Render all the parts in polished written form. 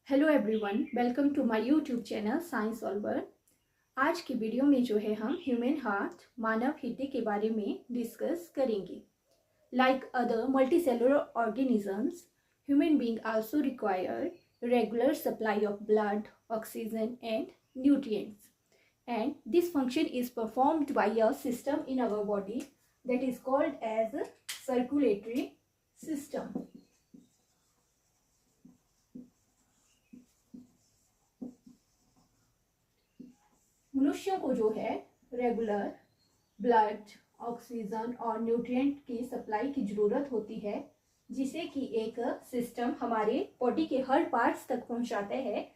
Hello everyone, welcome to my YouTube channel Science Solver. आज की video में जो है हम ह्यूमन हार्ट मानव हृदय के बारे में डिस्कस करेंगे। Like other multicellular organisms, human being also require regular supply of blood, oxygen and nutrients, and this function is performed by a system in our body that is called as a circulatory system. मनुष्यों को जो है regular blood, oxygen और nutrient की supply की ज़रूरत होती है, जिसे कि एक सिस्टम हमारे बॉडी के हर पार्ट्स तक पहुंचाते हैं।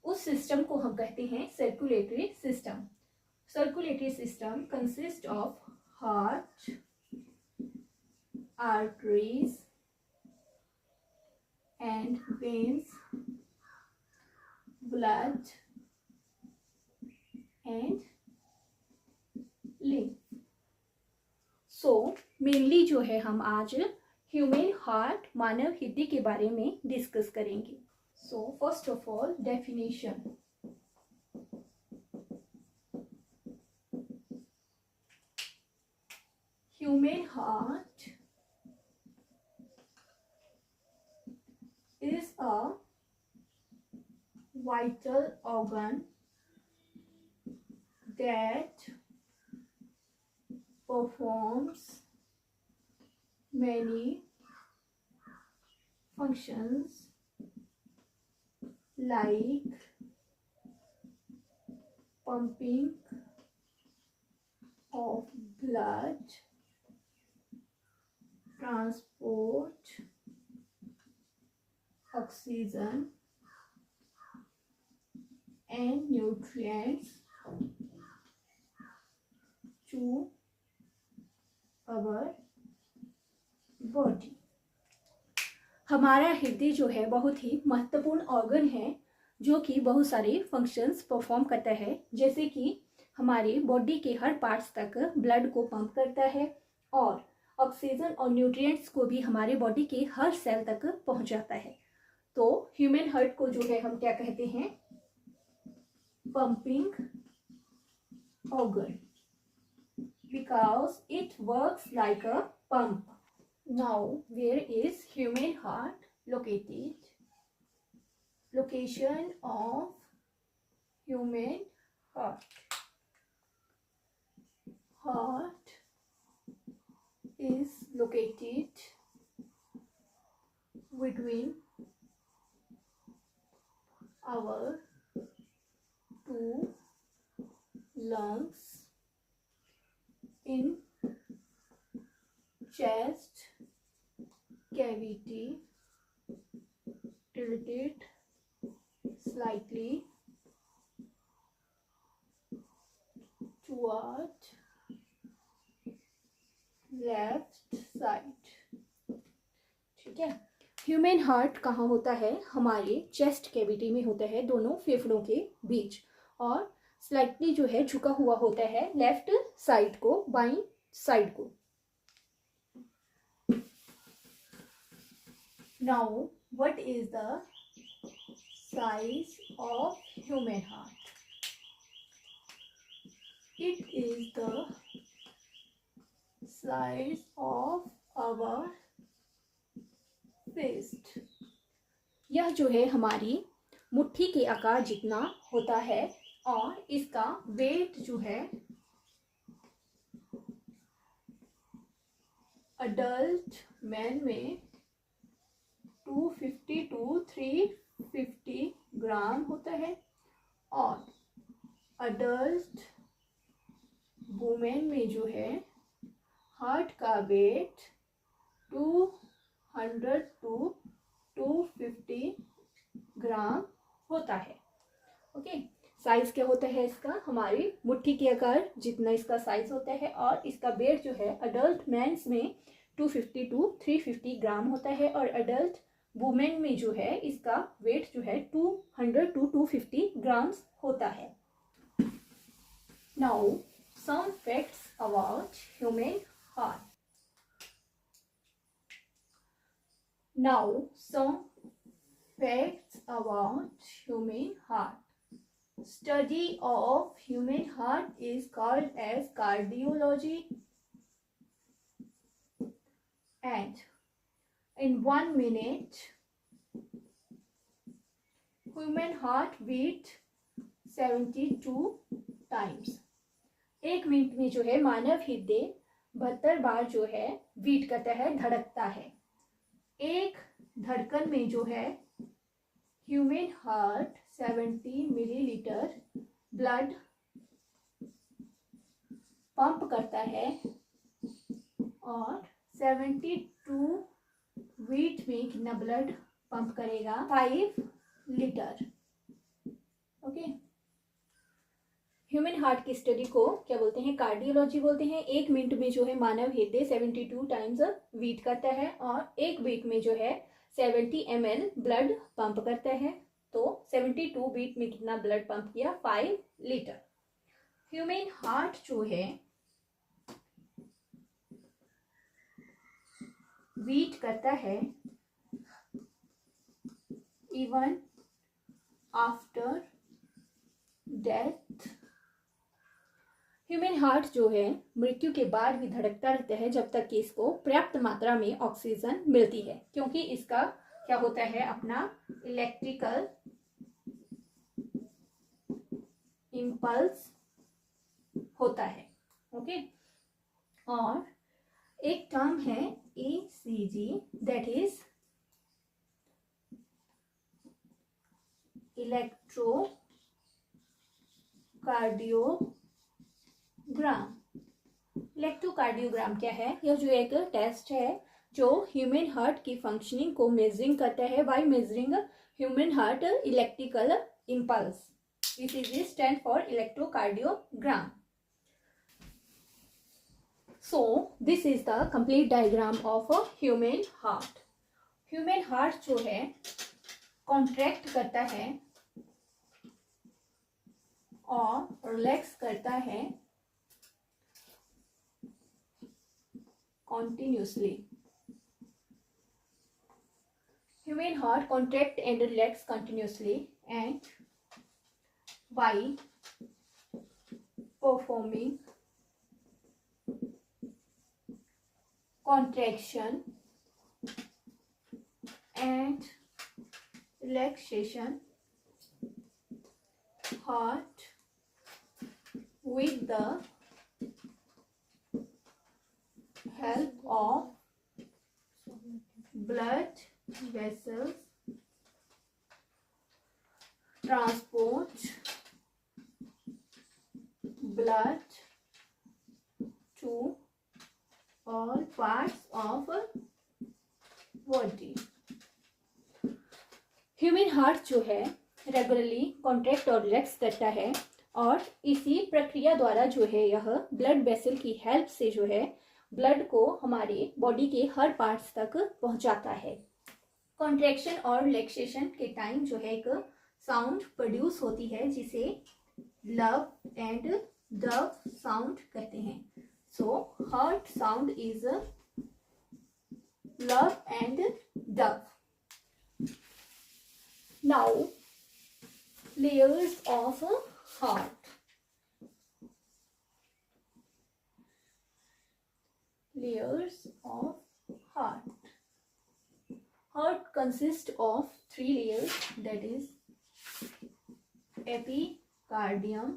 उस सिस्टम को हम कहते हैं circulatory system. Circulatory system consist of heart, arteries and veins, blood and lymph. So mainly जो है हम आज ह्यूमन हार्ट मानव हृदय के बारे में डिस्कस करेंगे। So first of all definition. Human heart is a vital organ that performs many functions like pumping of blood, transport oxygen and nutrients to our body। हमारा हृदय जो है बहुत ही महत्वपूर्ण ऑर्गन है, जो कि बहुत सारे फंक्शंस परफॉर्म करता है, जैसे कि हमारे बॉडी के हर पार्ट्स तक ब्लड को पंप करता है और ऑक्सीजन और न्यूट्रिएंट्स को भी हमारे बॉडी के हर सेल तक पहुंचाता है। तो ह्यूमन हार्ट को जो है हम क्या कहते हैं? Pumping organ, because it works like a pump. Now where is human heart located? Location of human heart is located between our two lungs in chest cavity, tilted slightly toward left side. ठीक है। Human heart कहाँ होता है? हमारे chest cavity में होता है, दोनों फेफड़ों के बीच, और स्लाइटली जो है झुका हुआ होता है लेफ्ट साइड को, बाईं साइड को। Now what is the size of human heart? It is the size of our fist। यह जो है हमारी मुट्ठी के आकार जितना होता है, और इसका वेट जो है अडल्ट मैन में 250 to 350 ग्राम होता है, और अडल्ट वुमेन में जो है हार्ट का वेट 200 to 250 ग्राम होता है। ओके, साइज क्या होता है इसका? हमारी मुट्ठी के आकार जितना इसका साइज होता है, और इसका वेट जो है अडल्ट मैंस में 250 to 350 ग्राम होता है, और अडल्ट वुमेन में जो है इसका वेट जो है 200 to 250 ग्राम्स होता है। Now some facts about human heart. Now some Facts about human heart. Study of human heart is called as cardiology, and in 1 minute human heart beat 72 times. 1 minute में जो है मानव हृदय 72 बार जो है बीट करता है, धड़कता है। एक धड़कन में जो है human heart 70 millilitre blood pump करता है और 72 बीट में कितना ब्लड पंप करेगा? 5 लीटर। ओके, ह्यूमन हार्ट की स्टडी को क्या बोलते हैं? कार्डियोलॉजी बोलते हैं। 1 मिनट में जो है मानव हृदय 72 टाइम्स बीट करता है और एक बीट में जो है 70 ml ब्लड पंप करता है। तो 72 बीट में कितना ब्लड पंप किया? 5 लीटर। ह्यूमन हार्ट जो है बीट करता है even after death. Human heart जो है मृत्यु के बाद भी धड़कता रहता है जब तक कि इसको पर्याप्त मात्रा में ऑक्सीजन मिलती है, क्योंकि इसका क्या होता है? अपना इलेक्ट्रिकल इम्पल्स होता है। ओके, और एक टर्म है ECG, दैट इज इलेक्ट्रोकार्डियोग्राम क्या है? यह जो एक टेस्ट है जो ह्यूमन हार्ट की फंक्शनिंग को मेजरिंग करता है by measuring human heart electrical impulse. ECG stand for electrocardiogram. So this is the complete diagram of a human heart. Human heart जो है कॉन्ट्रैक्ट करता है और रिलैक्स करता है continuously. Human heart contract and relax continuously and by performing contraction and relaxation, heart with the help of blood vessels transport blood to all parts of body. Human heart जो है regularly contract और relax करता है और इसी प्रक्रिया द्वारा जो है यह ब्लड वेसल की हेल्प से जो है ब्लड को हमारे बॉडी के हर पार्ट्स तक पहुंचाता है। कॉन्ट्रैक्शन और रिलैक्सेशन के टाइम जो है एक साउंड प्रोड्यूस होती है जिसे लव एंड डव साउंड कहते हैं। So heart sound is love and Dove. Now layers of heart. Layers of heart. Heart consists of 3 layers, that is epicardium,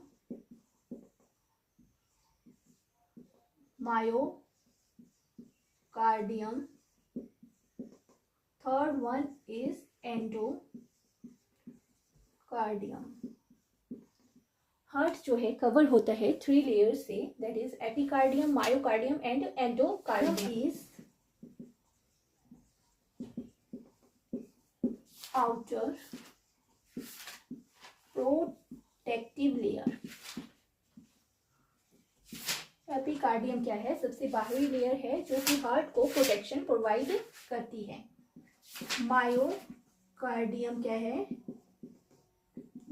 myocardium, third one is endocardium. Heart जो है cover होता है 3 layer से, that is epicardium, myocardium and endocardium. Is outer protective layer. Epicardium क्या है? सबसे बाहरी layer है जो कि हार्ट को प्रोटेक्शन प्रोवाइड करती है। मायोकार्डियम क्या है?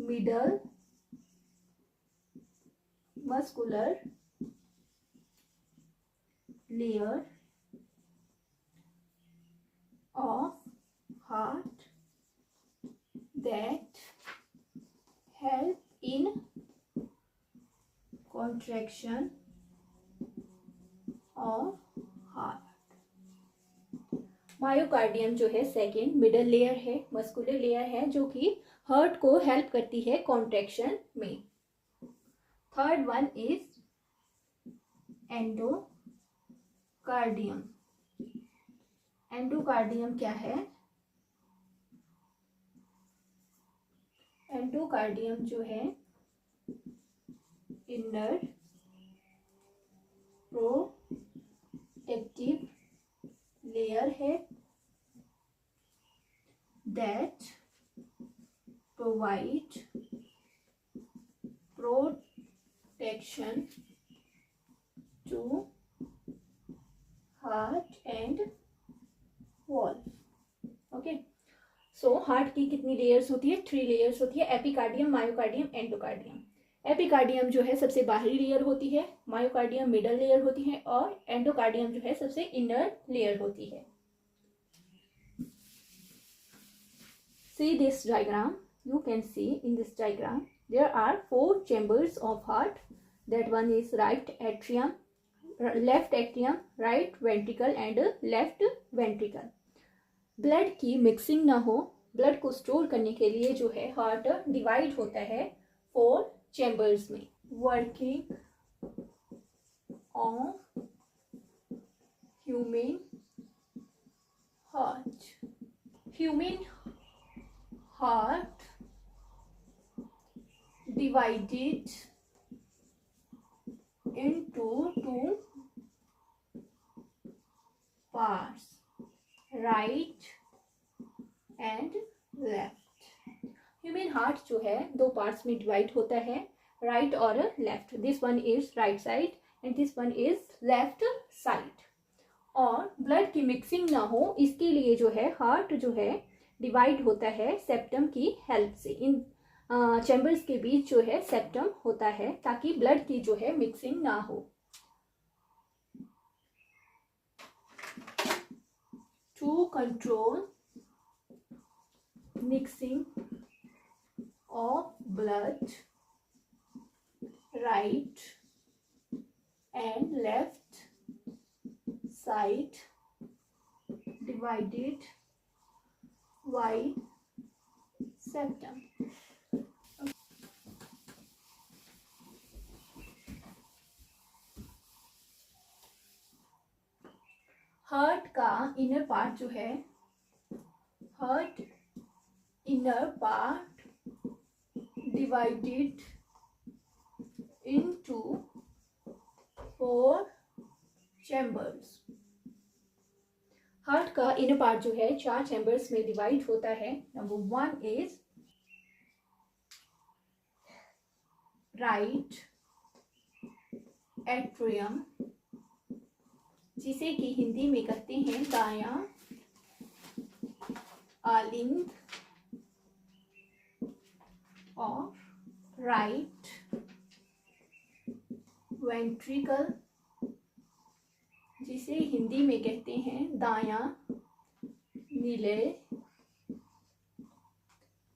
Middle muscular layer of heart contraction of heart. Myocardium जो है सेकेंड मिडल लेयर है, मस्कुलर लेयर है, जो कि हार्ट को हेल्प करती है कॉन्ट्रैक्शन में। Third one is endocardium. Endocardium क्या है? एंडोकार्डियम जो है इनर प्रोटेक्टिव लेयर है that provide protection to heart and valve। Okay, so heart की कितनी लेयर्स होती है? 3 लेयर्स होती है, एपिकार्डियम, मायोकार्डियम, एंडोकार्डियम। एपिकार्डियम जो है सबसे बाहरी लेयर होती है, मायोकार्डियम मिडल लेयर होती है, और एंडोकार्डियम जो है सबसे इनर लेयर होती है। See this diagram. You can see in this diagram there are 4 chambers of heart. That one is right atrium, left atrium, right ventricle and left ventricle. Blood की mixing ना हो, blood को store करने के लिए जो है हार्ट डिवाइड होता है 4 चैम्बर्स में। Working of human heart. Human heart divided into 2 parts, right and left। Human heart जो है 2 पार्ट्स में डिवाइड होता है, राइट और left. This one is right side and this one is left side. और ब्लड की mixing ना हो इसके लिए जो है हार्ट जो है डिवाइड होता है सेप्टम की हेल्प से। इन चैम्बर्स के बीच जो है सेप्टम होता है ताकि ब्लड की जो है मिक्सिंग ना हो। To control mixing of blood right and left side divided by septum। Heart का इनर पार्ट जो है, heart inner part divided into 4 chambers. Heart का इनर पार्ट जो है 4 चैम्बर्स में डिवाइड होता है। नंबर 1 इज राइट एट्रियम, जिसे कि हिंदी में कहते हैं दायां आलिंग, और राइट वेंट्रिकल, जिसे हिंदी में कहते हैं दायां नीले।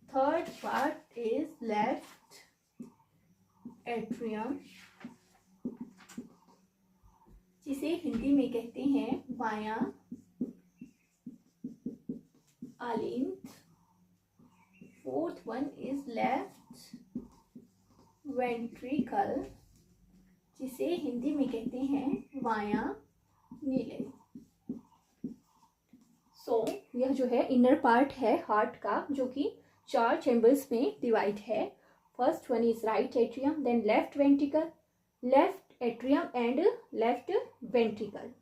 Third part is left atrium, जिसे हिंदी में कहते हैं बायां आलिंद। Fourth one is left ventricle, जिसे हिंदी में कहते हैं बायां नीले। सो यह जो है इनर पार्ट है हार्ट का, जो कि 4 चैम्बर्स में डिवाइड है। First one is right atrium, then left ventricle, left atrium and left ventricle.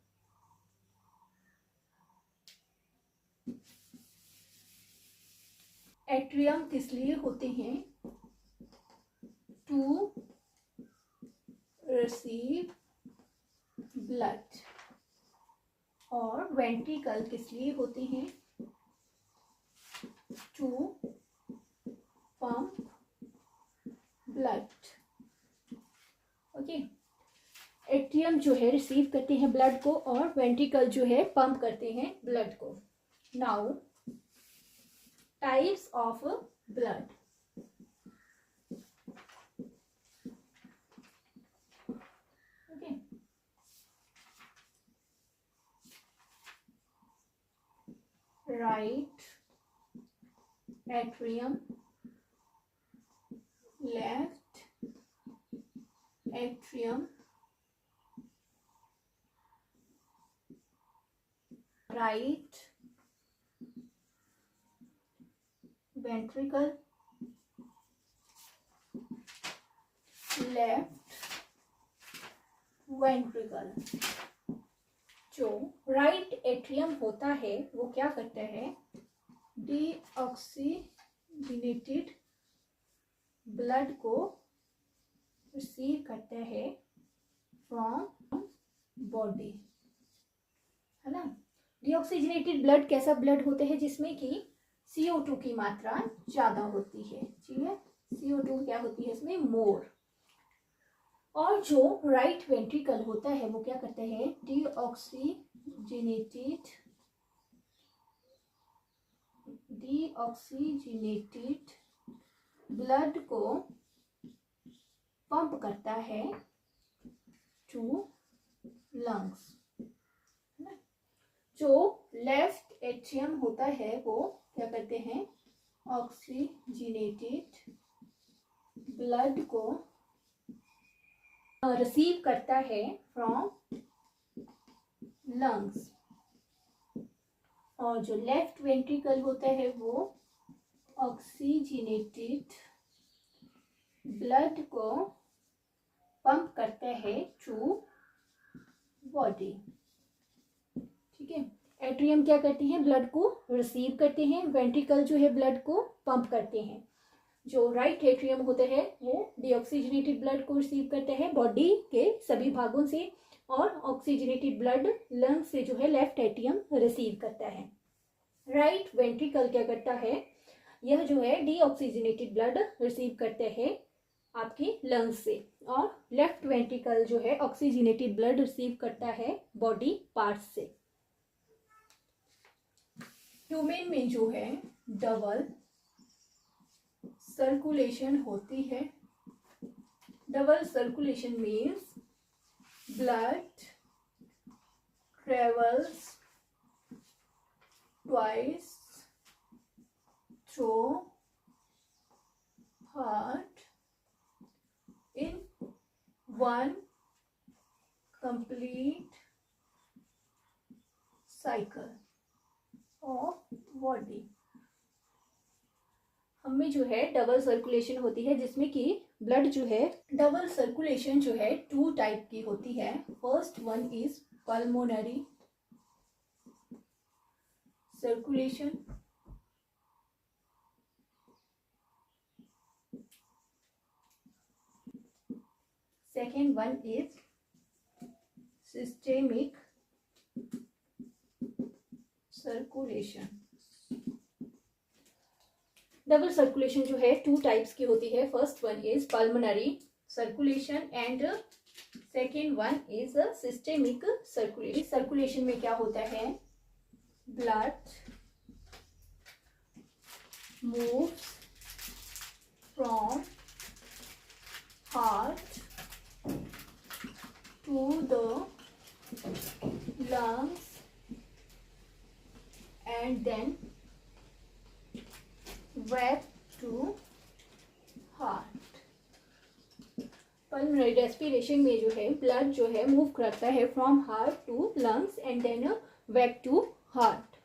Atrium किस लिए होते हैं? To receive blood. और वेंट्रिकल किस लिए होते हैं? To pump blood. Okay, atrium जो है रिसीव करते हैं ब्लड को और वेंट्रिकल जो है पंप करते हैं ब्लड को। Now types of blood. Right atrium, left atrium, right ventricle, left ventricle. जो राइट एट्रियम होता है वो क्या करता है, डीऑक्सीजनेटेड ब्लड को रिसीव करता है फ्रॉम बॉडी, है ना। डीऑक्सीजनेटेड ब्लड कैसा ब्लड होता है, जिसमें कि CO2 की मात्रा ज़्यादा होती है, ठीक है। CO2 क्या होती है इसमें, मोर। और जो राइट वेंट्रिकल होता है वो क्या करता है, डीऑक्सीजनेटेड ब्लड को पंप करता है टू लंग्स, है ना। जो लेफ्ट एट्रियम होता है वो क्या करते हैं, ऑक्सीजनेटेड ब्लड को रिसीव करता है फ्रॉम लंग्स। और जो लेफ्ट वेंट्रिकल होता है वो ऑक्सीजनेटेड ब्लड को पंप करता है टू बॉडी, ठीक है। एट्रियम क्या करते हैं, ब्लड को रिसीव करते हैं, वेंट्रिकल जो है ब्लड को पंप करते हैं। जो राइट एट्रियम होता है वो डीऑक्सीजनेटेड ब्लड को रिसीव करता है बॉडी के सभी भागों से, और ऑक्सीजनेटेड ब्लड लंग से जो है लेफ्ट एट्रियम रिसीव करता है। राइट वेंट्रिकल क्या करता है, यह जो है डीऑक्सीजनेटेड ब्लड रिसीव करते हैं आपकी लंग्स से, और लेफ्ट वेंट्रिकल जो है ऑक्सीजनेटेड ब्लड रिसीव करता है बॉडी पार्ट्स से। ह्यूमन में जो है डबल सर्कुलेशन होती है। Double circulation means blood travels twice through heart in one complete cycle of body। हमें जो है डबल सर्कुलेशन होती है, जिसमें कि ब्लड जो है, डबल सर्कुलेशन जो है 2 टाइप की होती है। First one is pulmonary circulation, second one is systemic circulation। Double circulation जो है 2 टाइप्स की होती है। First one is pulmonary circulation and second one is systemic circulation. Circulation में क्या होता है, blood moves from heart to the lungs and then back to heart। Pulmonary respiration में जो है ब्लड जो है मूव करता है from heart to lungs and then back to heart.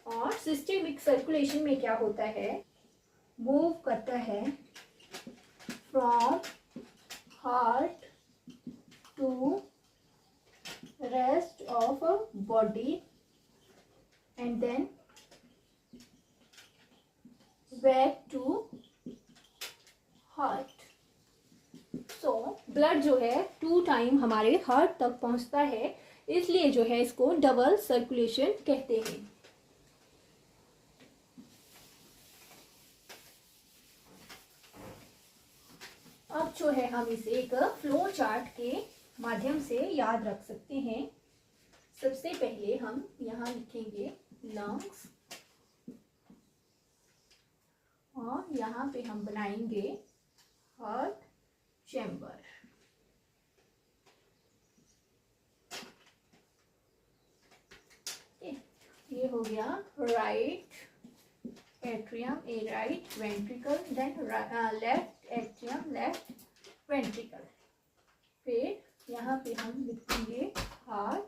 और सिस्टेमिक सर्कुलेशन में क्या होता है, मूव करता है from heart to rest of a body and then back to heart। so blood जो है 2 टाइम हमारे हार्ट तक पहुंचता है, इसलिए जो है इसको डबल सर्कुलेशन कहते हैं। अब जो है हम इसे एक फ्लो चार्ट के माध्यम से याद रख सकते हैं। सबसे पहले हम यहाँ लिखेंगे लंग्स, और यहाँ पे हम बनाएंगे हार्ट चैम्बर। ये हो हो गया right atrium, a right ventricle, then left atrium, left ventricle. फिर यहाँ पे हम लिखेंगे heart,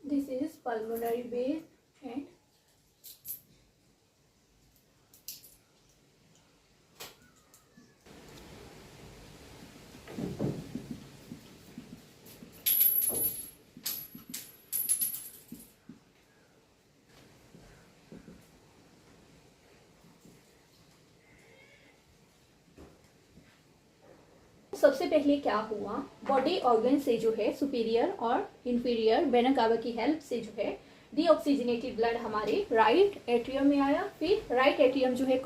this is pulmonary vein and सबसे पहले क्या हुआ, बॉडी ऑर्गन से जो है सुपीरियर और इंफीरियर वेना कावा की हेल्प से जो है डीऑक्सीजनेटेड ब्लड हमारे राइट एट्रियम में आया। फिर राइट एट्रियम जो है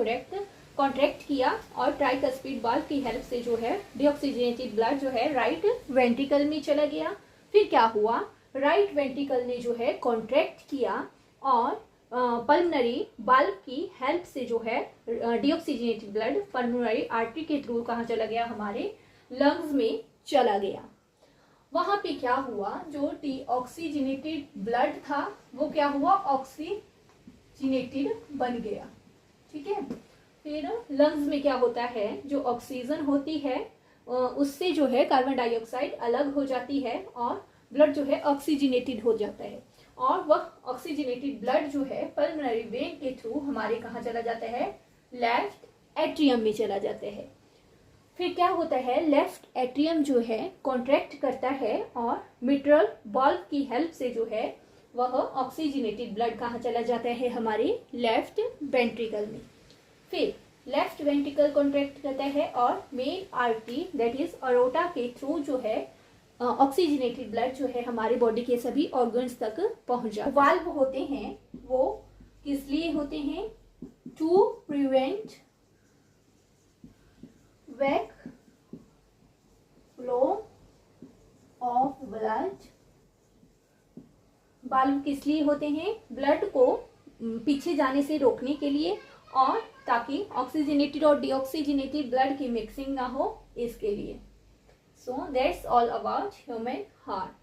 कॉन्ट्रैक्ट किया और ट्राइकस्पिड वाल्व की हेल्प से जो है डीऑक्सीजनेटेड ब्लड जो है राइट वेंट्रिकल में चला गया। फिर क्या हुआ, राइट वेंट्रिकल ने जो है कॉन्ट्रैक्ट किया और पल्मोनरी वाल्व की हेल्प से जो है डीऑक्सीजनेटेड ब्लड पल्मोनरी आर्टरी के थ्रू कहाँ चला गया, हमारे लंग्स में चला गया। वहां पे क्या हुआ, जो डीऑक्सीजनेटेड ब्लड था वो क्या हुआ, ऑक्सीजनेटेड बन गया। ठीक है, फिर लंग्स में क्या होता है, जो ऑक्सीजन होती है उससे जो है कार्बन डाइऑक्साइड अलग हो जाती है और ब्लड जो है ऑक्सीजनेटेड हो जाता है और वह ऑक्सीजनेटेड ब्लड जो है पल्मोनरी वेन के थ्रू हमारे कहाँ चला जाता है, लेफ्ट एट्रियम में चला जाता है। फिर क्या होता है, लेफ्ट एट्रियम जो है कॉन्ट्रैक्ट करता है और मिट्रल वाल्व की हेल्प से जो है वह ऑक्सीजनेटेड ब्लड कहाँ चला जाता है, हमारे लेफ्ट वेंट्रिकल में। फिर लेफ्ट वेंट्रिकल कॉन्ट्रैक्ट करता है और main artery that is aorta के थ्रू जो है ऑक्सीजनेटेड ब्लड जो है हमारे बॉडी के सभी ऑर्गन्स तक पहुंच जाता है। वाल्व होते हैं वो किस लिए होते हैं, to prevent back flow of blood. Valve किस लिए होते हैं, ब्लड को पीछे जाने से रोकने के लिए और ताकि ऑक्सीजनेटेड और डीऑक्सीजनेटेड ब्लड की मिक्सिंग ना हो, इसके लिए। So that's all about human heart.